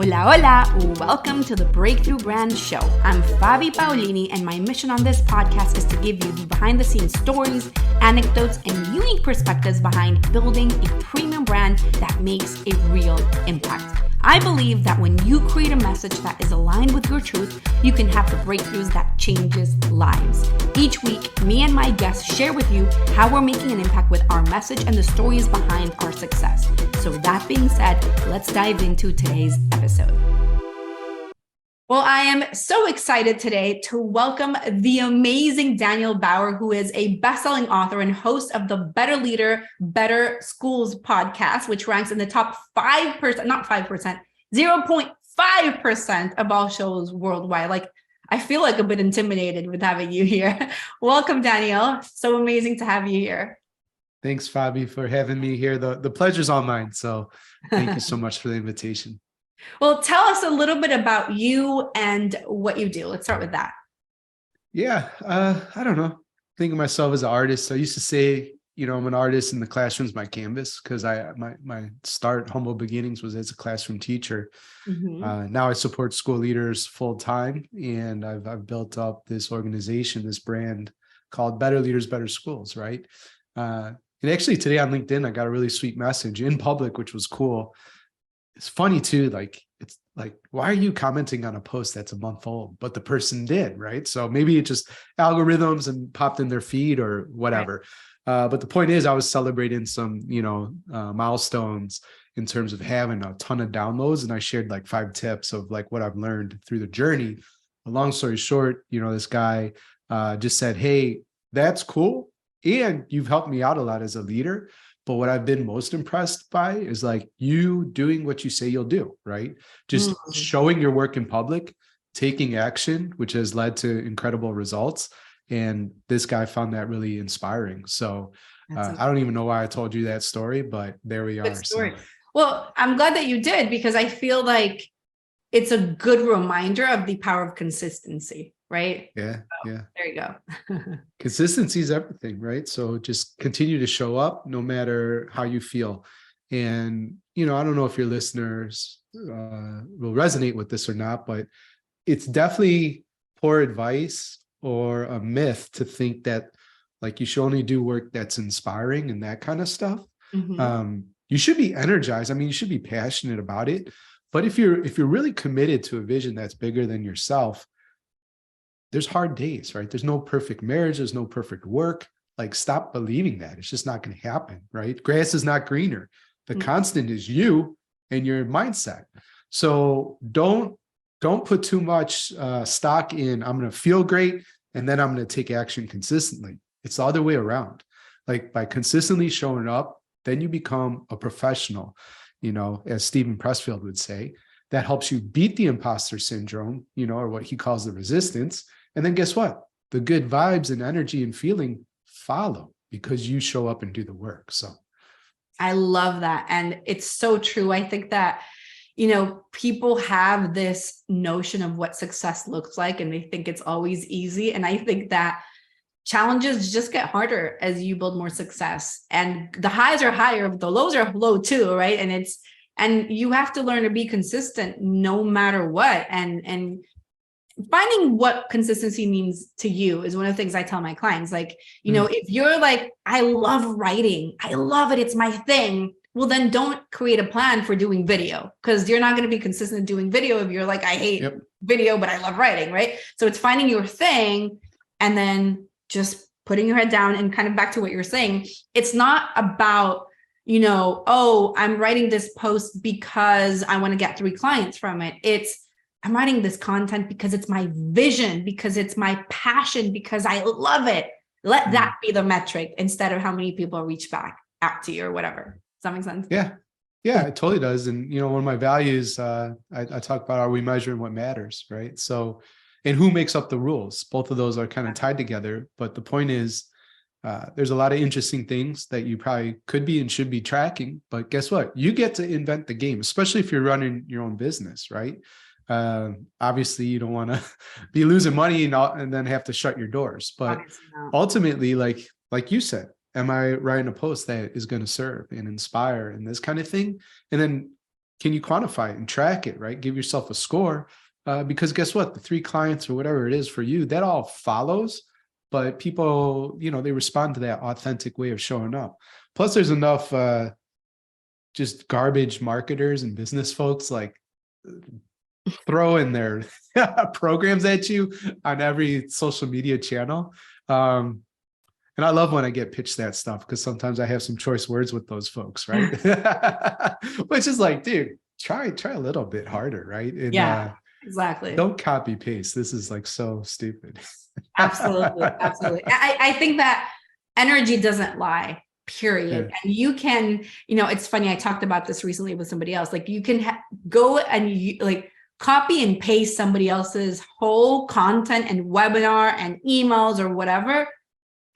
Hola, hola! Welcome to the Breakthrough Brand Show. I'm Fabi Paolini, and my mission on this podcast is to give you the behind-the-scenes stories, anecdotes, and unique perspectives behind building a premium brand that makes a real impact. I believe that when you create a message that is aligned with your truth, you can have the breakthroughs that changes lives. Each week, me and my guests share with you how we're making an impact with our message and the stories behind our success. So that being said, let's dive into today's episode. Well, I am so excited today to welcome the amazing Daniel Bauer, who is a best-selling author and host of the Better Leader, Better Schools podcast, which ranks in the top 5%, not 5%, 0.5% of all shows worldwide. Like, I feel like a bit intimidated with having you here. Welcome, Daniel. So amazing to have you here. Thanks, Fabi, for having me here. The pleasure's all mine. So thank you so much for the invitation. Well, tell us a little bit about you and what you do. Let's start with that. Yeah, I don't know. Think of myself as an artist. I used to say, I'm an artist and the classroom's my canvas because my humble beginnings was as a classroom teacher. Mm-hmm. Now I support school leaders full time, and I've built up this organization, this brand called Better Leaders, Better Schools, right? And actually today on LinkedIn, I got a really sweet message in public, which was cool. It's funny too, it's like, why are you commenting on a post that's a month old? But the person did, right? So maybe it just algorithms and popped in their feed or whatever. Right. But the point is, I was celebrating some, milestones in terms of having a ton of downloads. And I shared like 5 tips of like what I've learned through the journey. A long story short, this guy just said, hey, that's cool. And you've helped me out a lot as a leader. But what I've been most impressed by is like you doing what you say you'll do, right? Just showing your work in public, taking action, which has led to incredible results. And this guy found that really inspiring. So I don't even know why I told you that story, but there we are. So. Well, I'm glad that you did, because I feel like it's a good reminder of the power of consistency, right? Yeah. So, yeah. There you go. Consistency is everything, right? So just continue to show up no matter how you feel. And, I don't know if your listeners will resonate with this or not, but it's definitely poor advice or a myth to think that like you should only do work that's inspiring and that kind of stuff. Mm-hmm. You should be energized. I mean, you should be passionate about it. But if you're really committed to a vision that's bigger than yourself, there's hard days, right? There's no perfect marriage. There's no perfect work. Like, stop believing that. It's just not going to happen, right? Grass is not greener. The constant is you and your mindset. So don't put too much stock in, I'm going to feel great, and then I'm going to take action consistently. It's the other way around. Like, by consistently showing up, then you become a professional, as Stephen Pressfield would say. That helps you beat the imposter syndrome, or what he calls the resistance. And then guess what? The good vibes and energy and feeling follow because you show up and do the work. So I love that. And it's so true. I think that, people have this notion of what success looks like, and they think it's always easy. And I think that challenges just get harder as you build more success, and the highs are higher, but the lows are low too, right? And you have to learn to be consistent no matter what. And finding what consistency means to you is one of the things I tell my clients. Like, if you're like, I love writing, I love it, it's my thing. Well, then don't create a plan for doing video, because you're not going to be consistent doing video if you're like, I hate video, but I love writing, right? So it's finding your thing and then just putting your head down. And kind of back to what you're saying, it's not about, I'm writing this post because I want to get 3 clients from it. It's, I'm writing this content because it's my vision, because it's my passion, because I love it. Let that be the metric instead of how many people reach back out to you or whatever. Does that make sense? Yeah, it totally does. And, one of my values, I talk about, are we measuring what matters, right? So, and who makes up the rules? Both of those are kind of tied together. But the point is, there's a lot of interesting things that you probably could be and should be tracking. But guess what? You get to invent the game, especially if you're running your own business, right? Obviously, you don't want to be losing money and then have to shut your doors. But ultimately, like you said, am I writing a post that is going to serve and inspire and this kind of thing? And then can you quantify it and track it, right? Give yourself a score. Because guess what? The 3 clients or whatever it is for you, that all follows. But people, they respond to that authentic way of showing up. Plus, there's enough just garbage marketers and business folks like throwing their programs at you on every social media channel. And I love when I get pitched that stuff, because sometimes I have some choice words with those folks, right? Which is like, dude, try a little bit harder, right? And Yeah, exactly. don't copy paste. This is like so stupid. Absolutely. Absolutely. I think that energy doesn't lie, period. Yeah. And you can, it's funny. I talked about this recently with somebody else. Like you can go and like copy and paste somebody else's whole content and webinar and emails or whatever,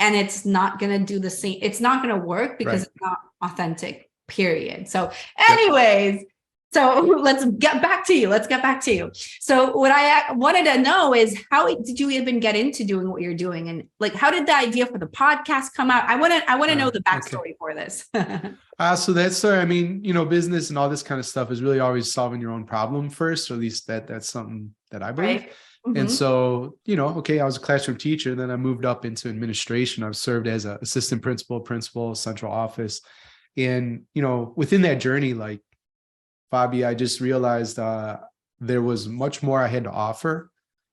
and it's not going to do the same. It's not going to work because it's not authentic, period. So anyways, so let's get back to you. So what I wanted to know is, how did you even get into doing what you're doing? And like, how did the idea for the podcast come out? I want to know the backstory for this. So that story, I mean, business and all this kind of stuff is really always solving your own problem first, or at least that's something that I believe. Right. Mm-hmm. And so, I was a classroom teacher, then I moved up into administration. I've served as an assistant principal, central office. And, within that journey, like, Fabi, I just realized there was much more I had to offer.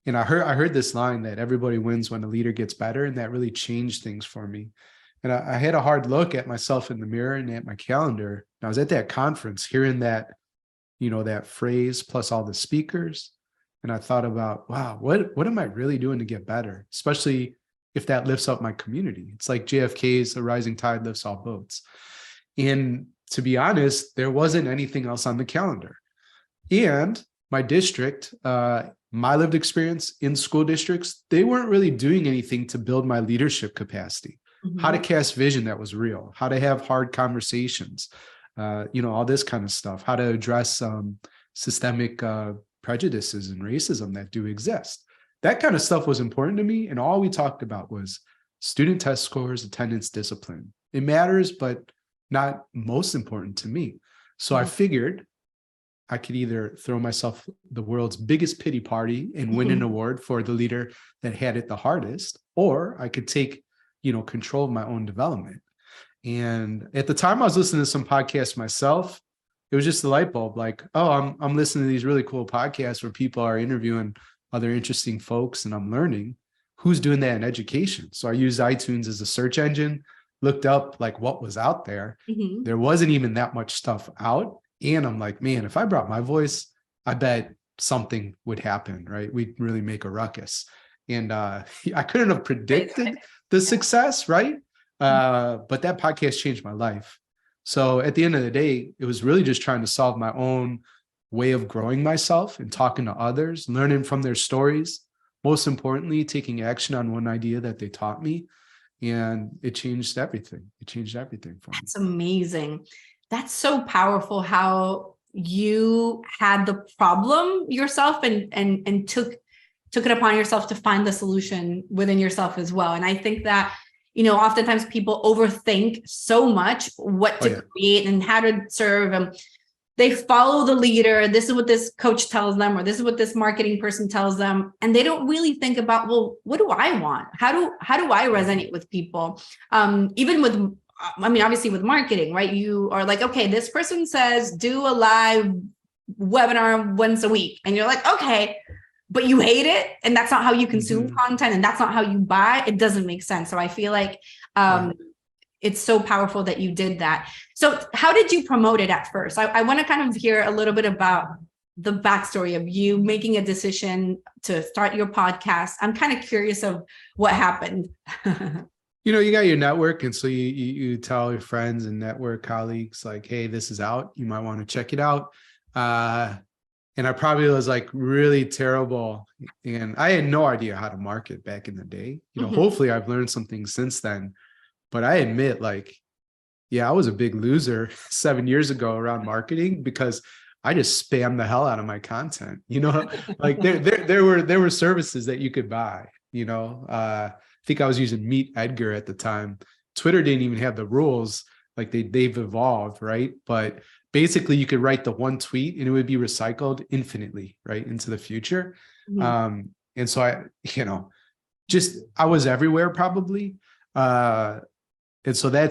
And I heard this line that everybody wins when a leader gets better. And that really changed things for me. And I had a hard look at myself in the mirror and at my calendar. And I was at that conference hearing that, that phrase plus all the speakers. And I thought about, wow, what am I really doing to get better? Especially if that lifts up my community. It's like JFK's "A rising tide lifts all boats." And to be honest, there wasn't anything else on the calendar. And my district, my lived experience in school districts, they weren't really doing anything to build my leadership capacity. Mm-hmm. How to cast vision that was real, how to have hard conversations, all this kind of stuff, how to address systemic prejudices and racism that do exist. That kind of stuff was important to me. And all we talked about was student test scores, attendance, discipline. It matters, but not most important to me. So I figured I could either throw myself the world's biggest pity party and win an award for the leader that had it the hardest, or I could take, control of my own development. And at the time I was listening to some podcasts myself. It was just the light bulb, like, oh, I'm listening to these really cool podcasts where people are interviewing other interesting folks and I'm learning. Who's doing that in education? So I used iTunes as a search engine, looked up like what was out there. Mm-hmm. There wasn't even that much stuff out. And I'm like, man, if I brought my voice, I bet something would happen, right? We'd really make a ruckus. And I couldn't have predicted the success, right? But that podcast changed my life. So at the end of the day, it was really just trying to solve my own way of growing myself and talking to others, learning from their stories. Most importantly, taking action on one idea that they taught me. And it changed everything. It changed everything for me. That's amazing. That's so powerful how you had the problem yourself and took it upon yourself to find the solution within yourself as well. And I think that, oftentimes people overthink so much what to create and how to serve. And they follow the leader. This is what this coach tells them, or this is what this marketing person tells them. And they don't really think about, well, what do I want? How do I resonate with people? Even with, obviously with marketing, right? You are like, okay, this person says do a live webinar once a week. And you're like, okay, but you hate it. And that's not how you consume content. And that's not how you buy. It doesn't make sense. So I feel like it's so powerful that you did that. So how did you promote it at first? I want to kind of hear a little bit about the backstory of you making a decision to start your podcast. I'm kind of curious of what happened. You got your network. And so you tell your friends and network colleagues like, hey, this is out. You might want to check it out. And I probably was like really terrible. And I had no idea how to market back in the day. Hopefully I've learned some things since then. But I admit, like, yeah, I was a big loser 7 years ago around marketing because I just spammed the hell out of my content. Like there were services that you could buy. I think I was using Meet Edgar at the time. Twitter didn't even have the rules. Like they've evolved, right? But basically you could write the one tweet and it would be recycled infinitely, right, into the future. And so I was everywhere probably. And so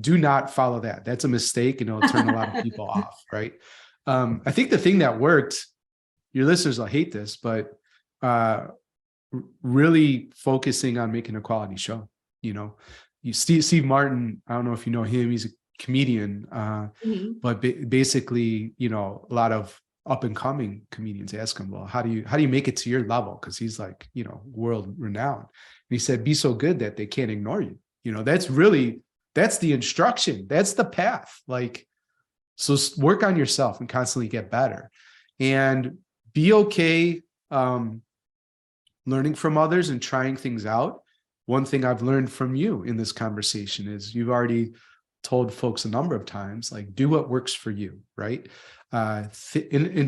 do not follow that. That's a mistake and it'll turn a lot of people off, right? I think the thing that worked, your listeners will hate this, but really focusing on making a quality show. Steve Martin, I don't know if you know him, he's a comedian, but basically, a lot of up and coming comedians ask him, well, how do you make it to your level? Because he's like, world renowned. And he said, be so good that they can't ignore you. That's the instruction. That's the path. Like, so work on yourself and constantly get better and be okay learning from others and trying things out. One thing I've learned from you in this conversation is you've already told folks a number of times, like, do what works for you, right? And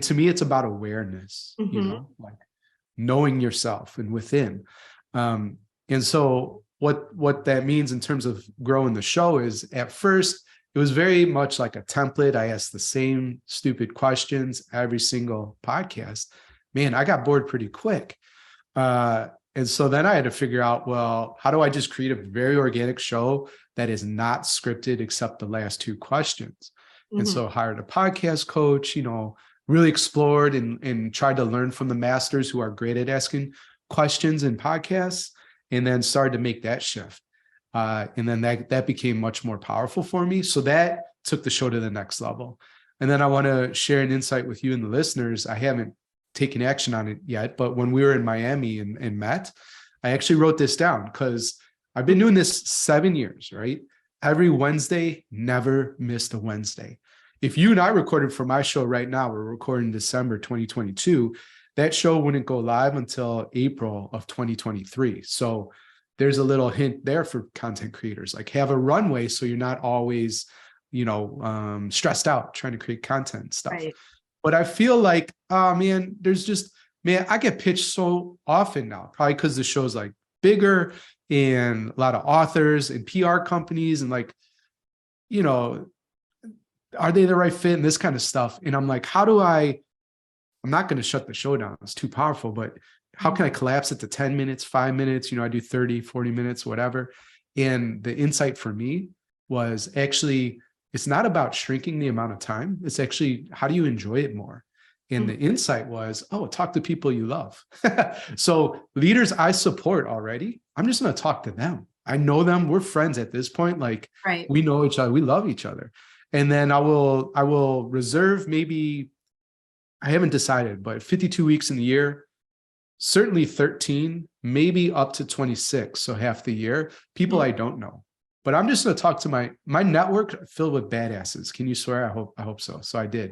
to me, it's about awareness, like knowing yourself and within. And so what that means in terms of growing the show is, at first, it was very much like a template. I asked the same stupid questions every single podcast. Man, I got bored pretty quick. And so then I had to figure out, well, how do I just create a very organic show that is not scripted except the last two questions? And so hired a podcast coach, really explored and tried to learn from the masters who are great at asking questions in podcasts, and then started to make that shift. And then that became much more powerful for me. So that took the show to the next level. And then I want to share an insight with you and the listeners. I haven't taken action on it yet, but when we were in Miami and met, I actually wrote this down because I've been doing this 7 years, right? Every Wednesday, never missed a Wednesday. If you and I recorded for my show right now, we're recording December 2022, that show wouldn't go live until April of 2023. So there's a little hint there for content creators, like have a runway so you're not always, stressed out trying to create content and stuff. Right. But I feel like, I get pitched so often now, probably because the show's like bigger and a lot of authors and PR companies and like, are they the right fit and this kind of stuff? And I'm like, I'm not going to shut the show down. It's too powerful, but how can I collapse it to 10 minutes, 5 minutes? I do 30, 40 minutes, whatever. And the insight for me was actually, it's not about shrinking the amount of time. It's actually, how do you enjoy it more? And the insight was, talk to people you love. So leaders I support already, I'm just going to talk to them. I know them. We're friends at this point. Like, we know each other. We love each other. And then I will reserve maybe, I haven't decided, but 52 weeks in the year, certainly 13, maybe up to 26. So half the year, people I don't know. But I'm just going to talk to my network filled with badasses. Can you swear? I hope so. So I did.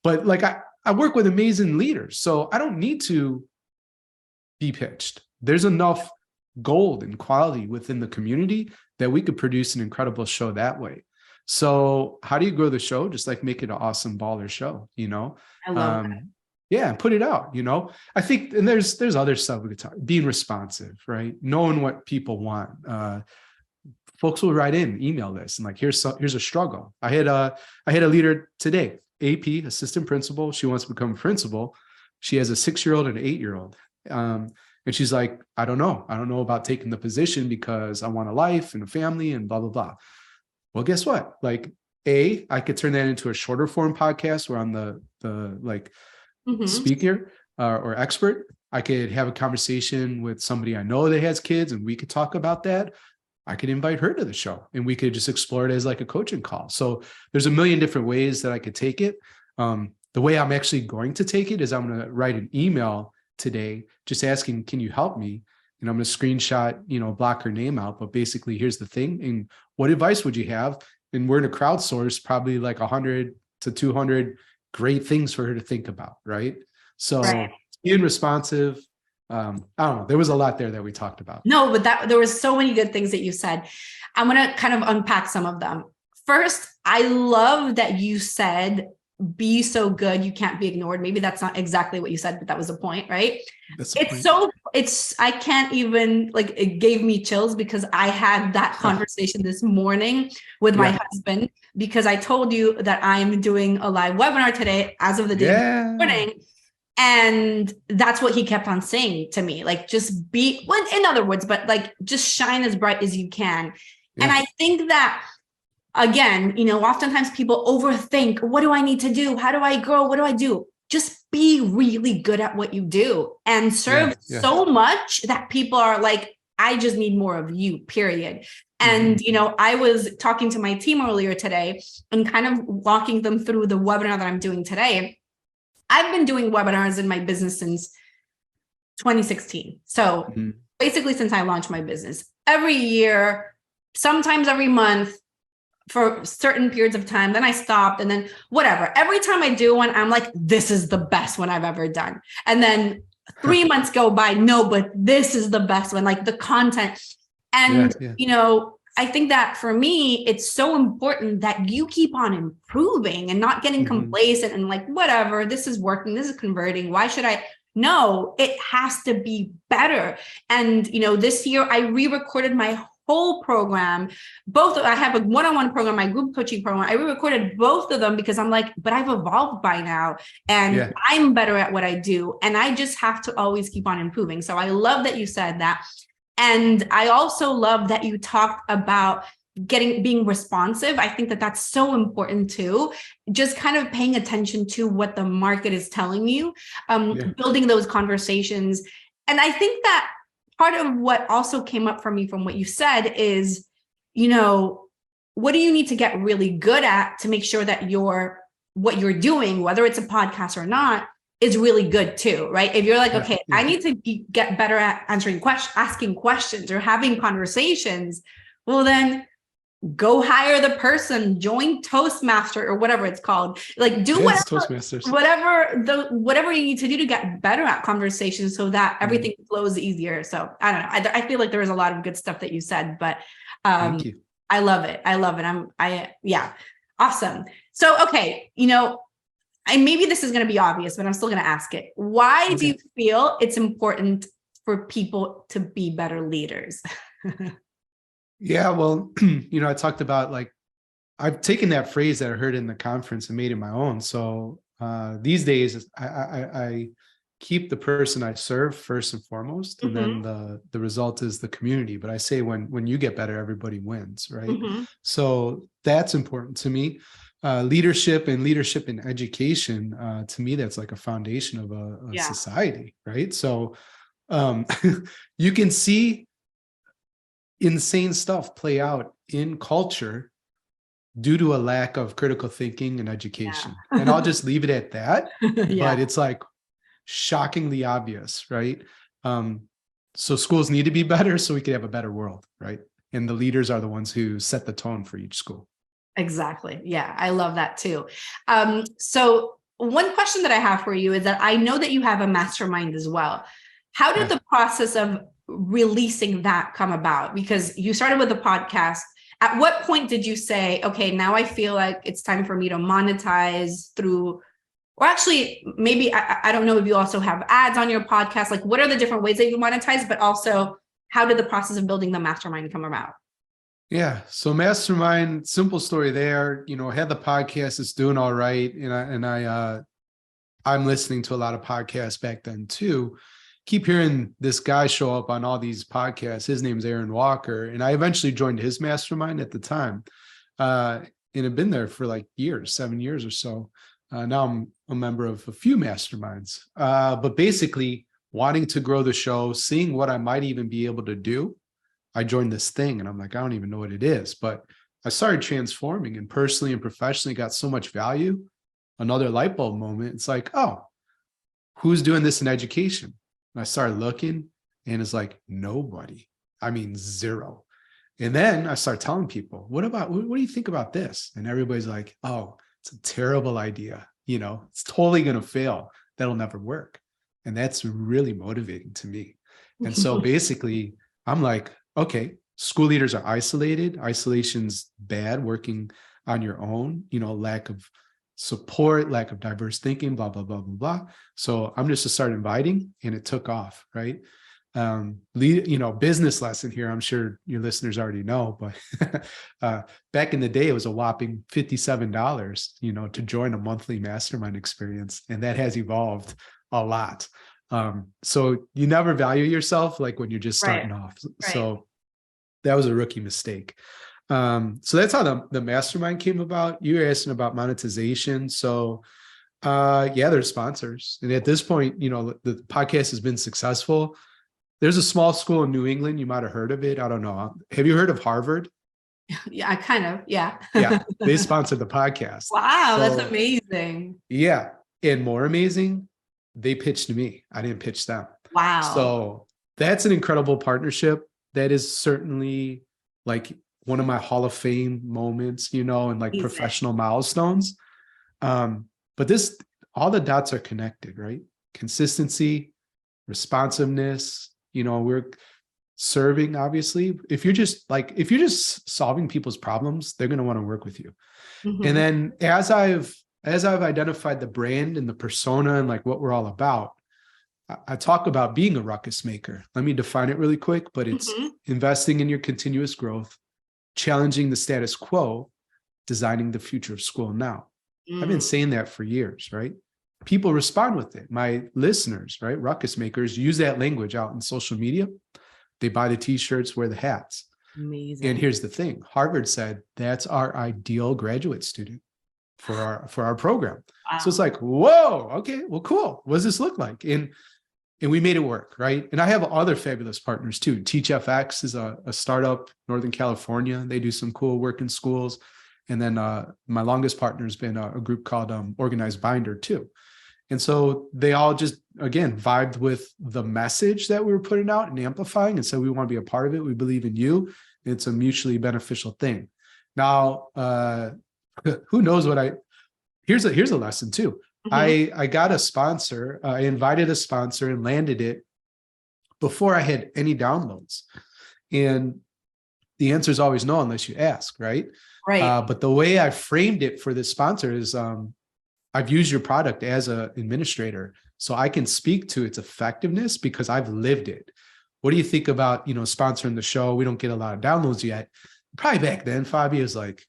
But like I work with amazing leaders, so I don't need to be pitched. There's enough gold and quality within the community that we could produce an incredible show that way. So how do you grow the show? Just like make it an awesome baller show, I love that. Yeah, put it out, I think, and there's other stuff we could talk, being responsive, right? Knowing what people want. Folks will write in, email this, and like, here's a struggle. I had a leader today, AP, assistant principal. She wants to become a principal. She has a 6-year-old and an 8-year-old. And she's like, I don't know about taking the position because I want a life and a family and blah, blah, blah. Well, guess what? Like, I could turn that into a shorter form podcast where I'm the speaker or expert. I could have a conversation with somebody I know that has kids and we could talk about that. I could invite her to the show and we could just explore it as like a coaching call. So there's a million different ways that I could take it. The way I'm actually going to take it is I'm going to write an email today just asking, can you help me? And I'm going to screenshot, block her name out. But basically, here's the thing. And what advice would you have? And we're going to crowdsource probably like 100 to 200 great things for her to think about. Right. So being responsive. I don't know. There was a lot there that we talked about. No, but there was so many good things that you said. I'm going to kind of unpack some of them. First, I love that you said be so good you can't be ignored. Maybe that's not exactly what you said, but that was the point, right? That's the point. I can't even, like, it gave me chills because I had that conversation this morning with my husband, because I told you that I'm doing a live webinar today as of the day of the morning. And that's what he kept on saying to me, like, just be, well, in other words, but like, just shine as bright as you can. And I think that, again, you know, oftentimes people overthink, what do I need to do? How do I grow? What do I do? Just be really good at what you do and serve so much that people are like, I just need more of you, period. And, you know, I was talking to my team earlier today and kind of walking them through the webinar that I'm doing today. I've been doing webinars in my business since 2016. So basically since I launched my business, every year, sometimes every month, for certain periods of time, then I stopped, and then whatever. Every time I do one, I'm like, this is the best one I've ever done. And then 3 months go by, no, but this is the best one, like the content. And, you know, I think that for me, it's so important that you keep on improving and not getting complacent and like, whatever, this is working, this is converting. Why should I? No, it has to be better. And, you know, this year I re-recorded my whole program. I have a one-on-one program, my group coaching program. I re-recorded both of them because I'm like, but I've evolved by now and I'm better at what I do. And I just have to always keep on improving. So I love that you said that. And I also love that you talked about being responsive. I think that that's so important too. Just kind of paying attention to what the market is telling you, building those conversations. And I think that part of what also came up for me from what you said is, you know, what do you need to get really good at to make sure that what you're doing, whether it's a podcast or not, is really good too, right? If you're like, okay, I need to get better at asking questions or having conversations, well then go hire the person, join Toastmaster or whatever it's called. Like do whatever you need to do to get better at conversations so that everything flows easier. So I don't know. I feel like there was a lot of good stuff that you said, but thank you. I love it. Awesome. So, okay. You know, maybe this is going to be obvious, but I'm still going to ask it. Why do you feel it's important for people to be better leaders? Yeah, well, you know, I talked about, like, I've taken that phrase that I heard in the conference and made it my own. So these days, I keep the person I serve first and foremost, and then the result is the community. But I say when you get better, everybody wins, right? So that's important to me. Leadership and education, to me, that's like a foundation of a society, right? So you can see insane stuff play out in culture due to a lack of critical thinking and education. And I'll just leave it at that. But it's like shockingly obvious, right? So schools need to be better so we can have a better world, right? And the leaders are the ones who set the tone for each school. Exactly. Yeah, I love that too. So one question that I have for you is that I know that you have a mastermind as well. How did the process of releasing that come about? Because you started with a podcast. At what point did you say, okay, now I feel like it's time for me to monetize through, or actually maybe, I don't know if you also have ads on your podcast, like what are the different ways that you monetize, but also how did the process of building the mastermind come about? Yeah. So mastermind, simple story there, you know, had the podcast, it's doing all right. And I'm listening to a lot of podcasts back then too. Keep hearing this guy show up on all these podcasts. His name's Aaron Walker. And I eventually joined his mastermind at the time. And had been there for like years, 7 years or so. Now I'm a member of a few masterminds. But basically wanting to grow the show, seeing what I might even be able to do, I joined this thing and I'm like, I don't even know what it is. But I started transforming, and personally and professionally got so much value. Another light bulb moment. It's like, oh, who's doing this in education? And I started looking, and it's like nobody. I mean, zero. And then I start telling people, what do you think about this? And everybody's like, oh, it's a terrible idea. You know, it's totally going to fail. That'll never work. And that's really motivating to me. And so basically I'm like, okay, school leaders are isolated. Isolation's bad, working on your own, you know, lack of support, lack of diverse thinking, blah, blah, blah, blah, blah. So I'm just to start inviting, and it took off, right? Business lesson here, I'm sure your listeners already know, but back in the day, it was a whopping $57, to join a monthly mastermind experience. And that has evolved a lot. So you never value yourself like when you're just starting off. Right. So that was a rookie mistake. So that's how the mastermind came about. You were asking about monetization. So there's sponsors. And at this point, the podcast has been successful. There's a small school in New England. You might have heard of it. I don't know. Have you heard of Harvard? Yeah, I kind of. Yeah. Yeah. They sponsored the podcast. Wow. That's amazing. Yeah. And more amazing, they pitched me. I didn't pitch them. Wow. So that's an incredible partnership. That is certainly like one of my Hall of Fame moments, and like professional milestones. But all the dots are connected, right? Consistency, responsiveness, we're serving, obviously. If you're just solving people's problems, they're going to want to work with you. Mm-hmm. And then as I've identified the brand and the persona and like what we're all about, I talk about being a ruckus maker. Let me define it really quick, but it's investing in your continuous growth, challenging the status quo, designing the future of school now. I've been saying that for years, right? People respond with it. My listeners, right? Ruckus makers use that language out in social media. They buy the t-shirts, wear the hats. Amazing. And here's the thing. Harvard said that's our ideal graduate student for our program. Wow. So it's like, whoa, okay, well, cool. What does this look like? And we made it work, right? And I have other fabulous partners too. TeachFX is a startup, Northern California. They do some cool work in schools. And then my longest partner has been a group called Organized Binder too. And so they all just, again, vibed with the message that we were putting out and amplifying. And so we want to be a part of it. We believe in you. It's a mutually beneficial thing. Now, who knows here's a lesson too. Mm-hmm. I got a sponsor. I invited a sponsor and landed it before I had any downloads. And the answer is always no, unless you ask, right? Right. But the way I framed it for this sponsor is, I've used your product as an administrator, so I can speak to its effectiveness because I've lived it. What do you think about, sponsoring the show? We don't get a lot of downloads yet. Probably back then, Fabi, was like,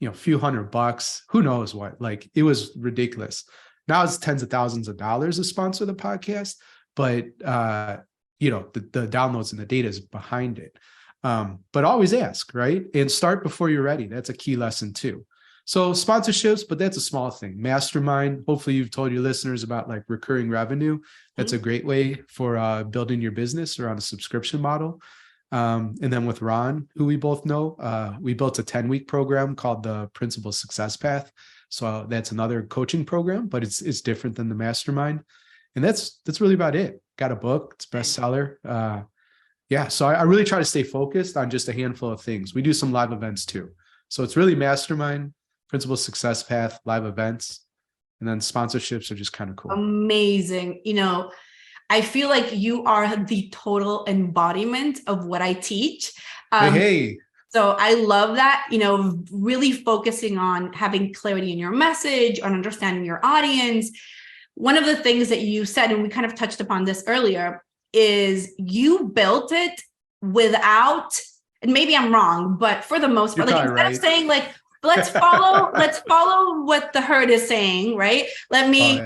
a few $100, who knows what, like it was ridiculous. Now it's tens of thousands of dollars to sponsor the podcast, but the downloads and the data is behind it. But always ask, right? And start before you're ready. That's a key lesson too. So sponsorships, but that's a small thing. Mastermind, hopefully you've told your listeners about like recurring revenue. That's a great way for building your business around a subscription model. And then with Ron, who we both know, we built a 10-week program called the Principal Success Path. So that's another coaching program, but it's different than the mastermind. And that's really about it. Got a book, it's bestseller. So I really try to stay focused on just a handful of things. We do some live events too. So it's really mastermind, Principal Success Path, live events, and then sponsorships are just kind of cool. Amazing. I feel like you are the total embodiment of what I teach. Hey. So I love that, really focusing on having clarity in your message, on understanding your audience. One of the things that you said, and we kind of touched upon this earlier, is you built it without, and maybe I'm wrong, but for the most part, like instead of saying like, let's follow what the herd is saying, right? Let me,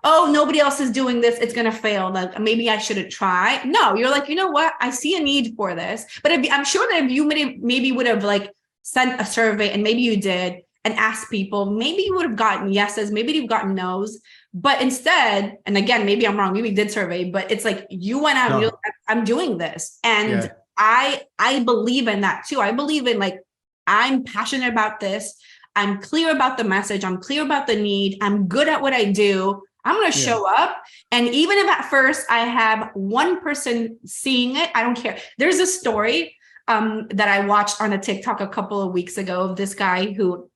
nobody else is doing this, it's going to fail. Like maybe I shouldn't try. No, you're like, you know what? I see a need for this. But I'm sure that if you maybe would have like sent a survey, and maybe you did, and asked people, maybe you would have gotten yeses, maybe you've gotten no's. But instead, and again, maybe I'm wrong, maybe you did survey, but it's like you went out and you're like, I'm doing this. And I believe in that too. I believe in like, I'm passionate about this. I'm clear about the message. I'm clear about the need. I'm good at what I do. I'm going to show up. And even if at first I have one person seeing it, I don't care. There's a story that I watched on a TikTok a couple of weeks ago of this guy who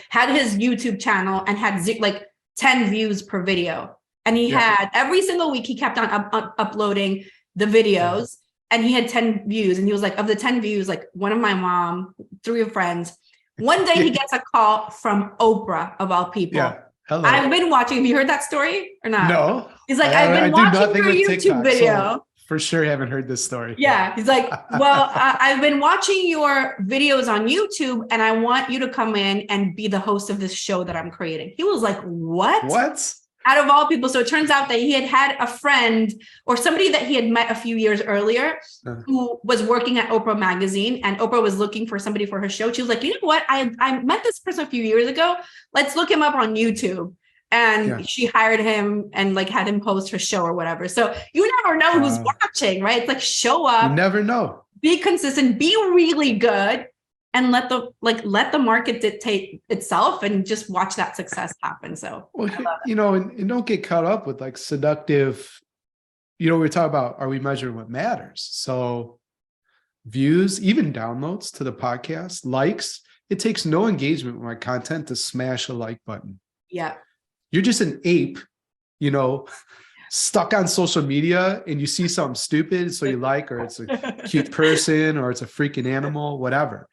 had his YouTube channel and had like 10 views per video. And he had every single week, he kept on uploading the videos. And he had 10 views, and he was like, of the 10 views, like one of my mom, 3 of friends, One day he gets a call from Oprah, of all people. Yeah. Hello. I've been watching. Have you heard that story or not? No. He's like, I've been watching your YouTube TikTok, video. So for sure haven't heard this story. Yeah. He's like, well, I've been watching your videos on YouTube and I want you to come in and be the host of this show that I'm creating. He was like, what? What? Out of all people. So it turns out that he had a friend or somebody that he had met a few years earlier who was working at Oprah magazine, and Oprah was looking for somebody for her show. She was like, you know what? I met this person a few years ago. Let's look him up on YouTube. And she hired him and like had him host her show or whatever. So you never know who's watching, right? It's like, show up. You never know. Be consistent, be really good, and let the market dictate itself and just watch that success happen. So, well, and don't get caught up with like seductive, we're talking about, are we measuring what matters? So views, even downloads to the podcast, likes, it takes no engagement with my content to smash a like button. Yeah. You're just an ape, stuck on social media, and you see something stupid, so you like, or it's a cute person, or it's a freaking animal, whatever.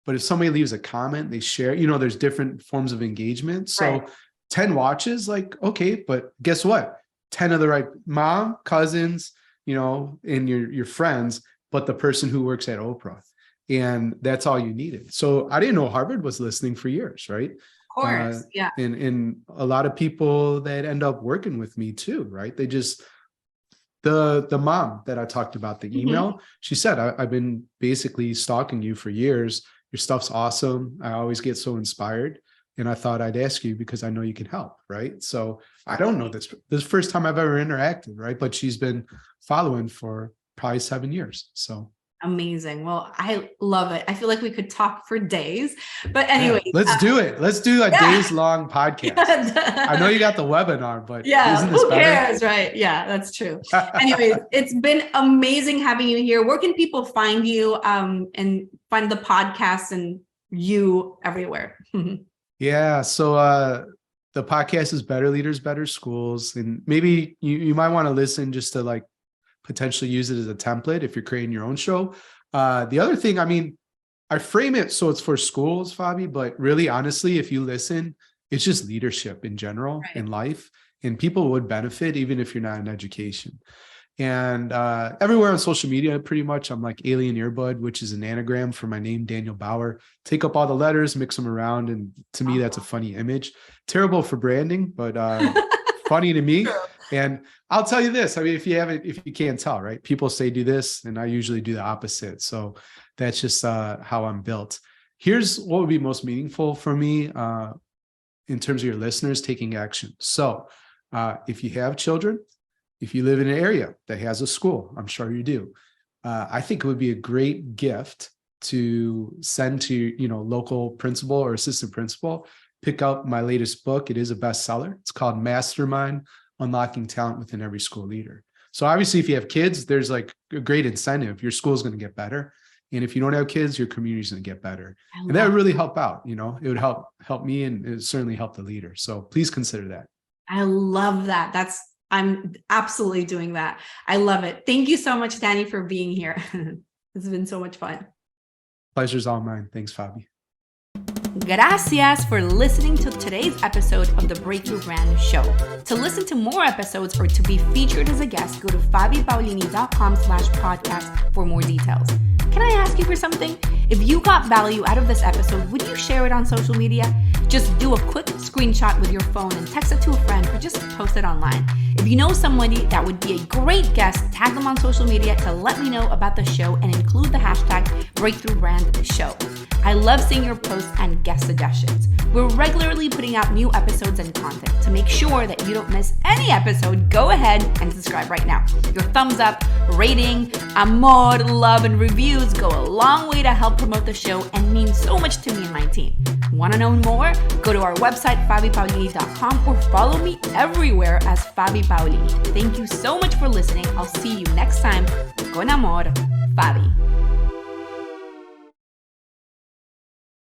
But if somebody leaves a comment, they share, there's different forms of engagement. So 10 watches, like, okay, but guess what? 10 of the right mom, cousins, and your friends, but the person who works at Oprah. And that's all you needed. So I didn't know Harvard was listening for years, right? Of course. Yeah. And a lot of people that end up working with me too, right? They just, the mom that I talked about, the email, she said, I've been basically stalking you for years. Your stuff's awesome. I always get so inspired. And I thought I'd ask you because I know you can help, right? So I don't know this is the first time I've ever interacted, right? But she's been following for probably 7 years. So amazing. Well, I love it. I feel like we could talk for days, but anyway, let's do it. Let's do a days long podcast. I know you got the webinar, but isn't this who cares, better? right? Yeah, that's true. Anyways, it's been amazing having you here. Where can people find you and find the podcast and you everywhere? Yeah. So the podcast is Better Leaders, Better Schools. And maybe you might want to listen just to like potentially use it as a template if you're creating your own show. The other thing, I frame it so it's for schools, Fabi, but really, honestly, if you listen, it's just leadership in general in life, and people would benefit even if you're not in education. And everywhere on social media, pretty much, I'm like Alien Earbud, which is an anagram for my name, Daniel Bauer. Take up all the letters, mix them around, and to me, that's a funny image. Terrible for branding, but funny to me. And I'll tell you this, if you can't tell, right? People say do this, and I usually do the opposite. So that's just how I'm built. Here's what would be most meaningful for me in terms of your listeners taking action. So if you have children, if you live in an area that has a school, I'm sure you do, I think it would be a great gift to send to local principal or assistant principal. Pick up my latest book. It is a bestseller. It's called Mastermind: Unlocking Talent Within Every School Leader. So obviously, if you have kids, there's like a great incentive. Your school's going to get better. And if you don't have kids, your community's going to get better. And that would really help out. It would help me, and it would certainly help the leader. So please consider that. I love that. I'm absolutely doing that. I love it. Thank you so much, Danny, for being here. It's been so much fun. Pleasure's all mine. Thanks, Fabi. Gracias for listening to today's episode of the Breakthrough Brand Show. To listen to more episodes or to be featured as a guest, go to fabipaolini.com/podcast for more details. Can I ask you for something? If you got value out of this episode, would you share it on social media? Just do a quick screenshot with your phone and text it to a friend, or just post it online. If you know somebody that would be a great guest, tag them on social media to let me know about the show and include the hashtag Breakthrough Brand Show. I love seeing your posts and guest suggestions. We're regularly putting out new episodes and content. To make sure that you don't miss any episode, go ahead and subscribe right now. Your thumbs up, rating, amor, love, and reviews go a long way to help promote the show and mean so much to me and my team. Want to know more? Go to our website, fabipaolini.com, or follow me everywhere as Fabi Paolini. Thank you so much for listening. I'll see you next time. Con amor, Fabi.